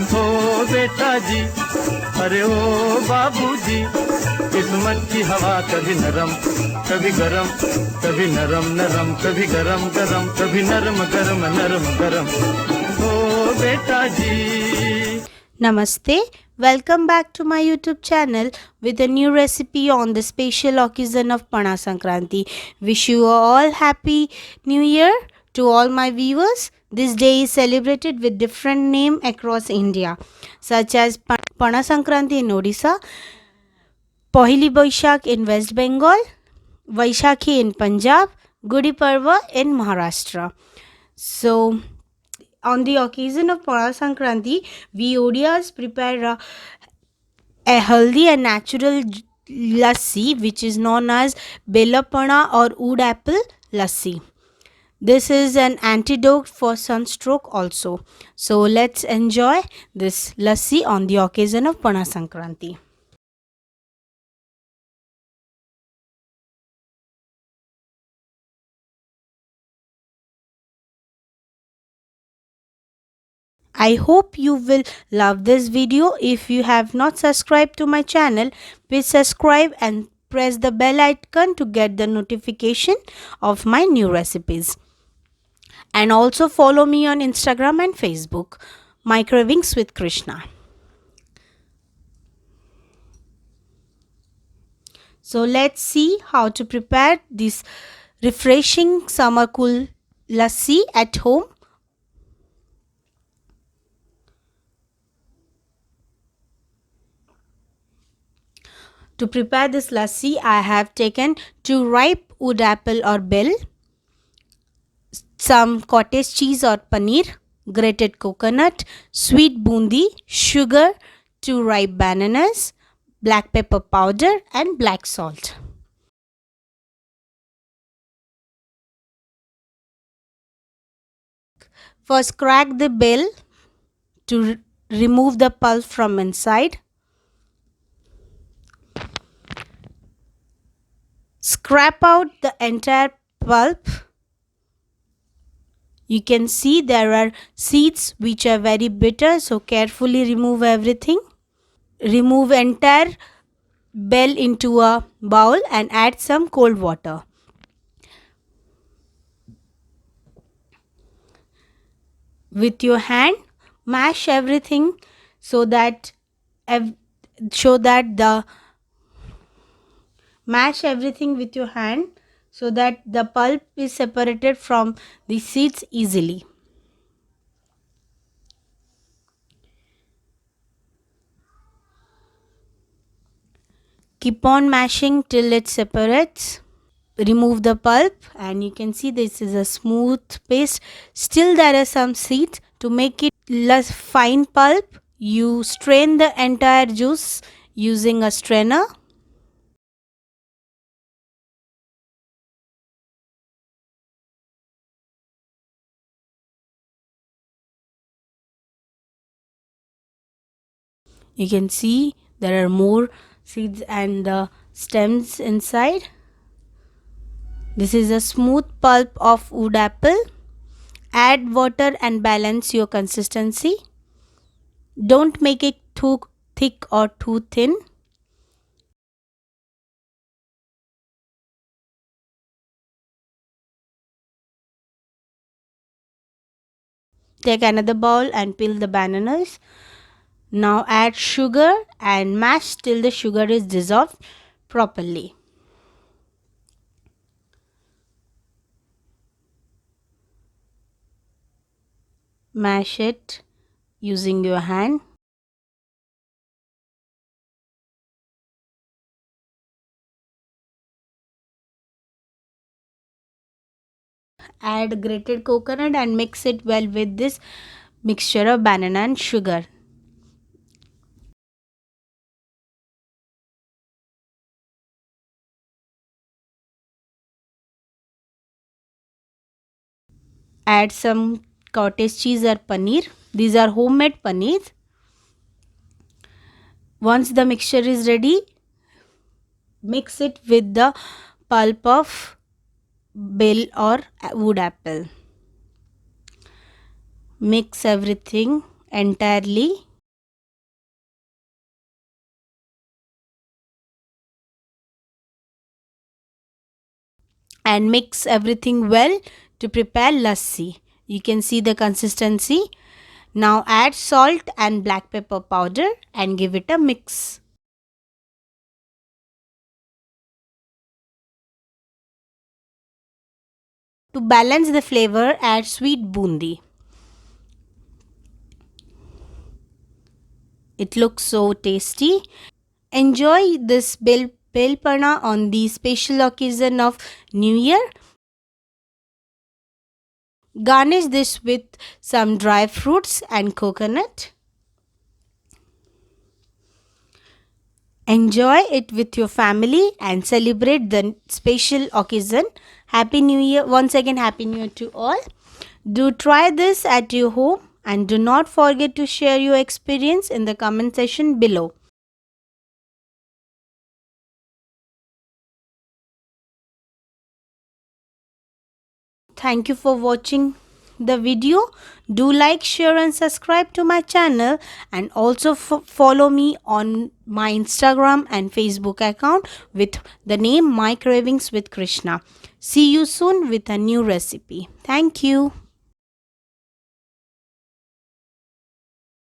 ओ बेटा जी, अरे ओ बाबूजी, किस्मत की हवा कभी नरम कभी गरम, कभी नरम नरम कभी गरम गरम, कभी नरम गरम नरम गरम, ओ बेटा जी। Namaste, welcome back to my YouTube channel with a new recipe on the special occasion of Pana Sankranti. Wish you all happy new year to all my viewers. This day is celebrated with different name across India, such as Pana Sankranti in Odisha, Pohili Boishak in West Bengal, Vaishakhi in Punjab, Gudi Parva in Maharashtra. So, on the occasion of Pana Sankranti, we Odias prepare a healthy and natural lassi, which is known as Belapana or Oud apple lassi. This is an antidote for sunstroke also. So let's enjoy this lassi on the occasion of Pana Sankranti. I hope you will love this video. If you have not subscribed to my channel, please subscribe and press the bell icon to get the notification of my new recipes. And also follow me on Instagram and Facebook, My Cravings with Krishna. So let's see how to prepare this refreshing summer cool lassi at home. To prepare this lassi, I have taken 2 ripe wood apple or bell, some cottage cheese or paneer, grated coconut, sweet bundi, sugar, 2 ripe bananas, black pepper powder and black salt. First, crack the bell to remove the pulp from inside. Scrape out the entire pulp. You can see there are seeds which are very bitter, so carefully remove everything. Remove entire bell into a bowl and add some cold water. With your hand, mash everything so that mash everything with your hand so that the pulp is separated from the seeds easily. Keep on mashing till it separates. Remove the pulp and you can see this is a smooth paste. Still there are some seeds. To make it less fine pulp, you strain the entire juice using a strainer. You can see there are more seeds and the stems inside. This is a smooth pulp of wood apple. Add water and balance your consistency. Don't make it too thick or too thin. Take another bowl and peel the bananas. Now add sugar and mash till the sugar is dissolved properly. Mash it using your hand. Add grated coconut and mix it well with this mixture of banana and sugar. Add some cottage cheese or paneer. These are homemade paneer. Once the mixture is ready, mix it with the pulp of bell or wood apple. Mix everything entirely and mix everything well to prepare lassi. You can see the consistency. Now add salt and black pepper powder and give it a mix. To balance the flavor, add sweet bundi. It looks so tasty. Enjoy this bel pana on the special occasion of New Year. Garnish this with some dry fruits and coconut. Enjoy it with your family and celebrate the special occasion. Happy New Year. Once again, Happy New Year to all. Do try this at your home and do not forget to share your experience in the comment section below. Thank you for watching the video. Do like, share and subscribe to my channel, and also follow me on my Instagram and Facebook account with the name My Cravings with Krishna. See you soon with a new recipe. Thank you.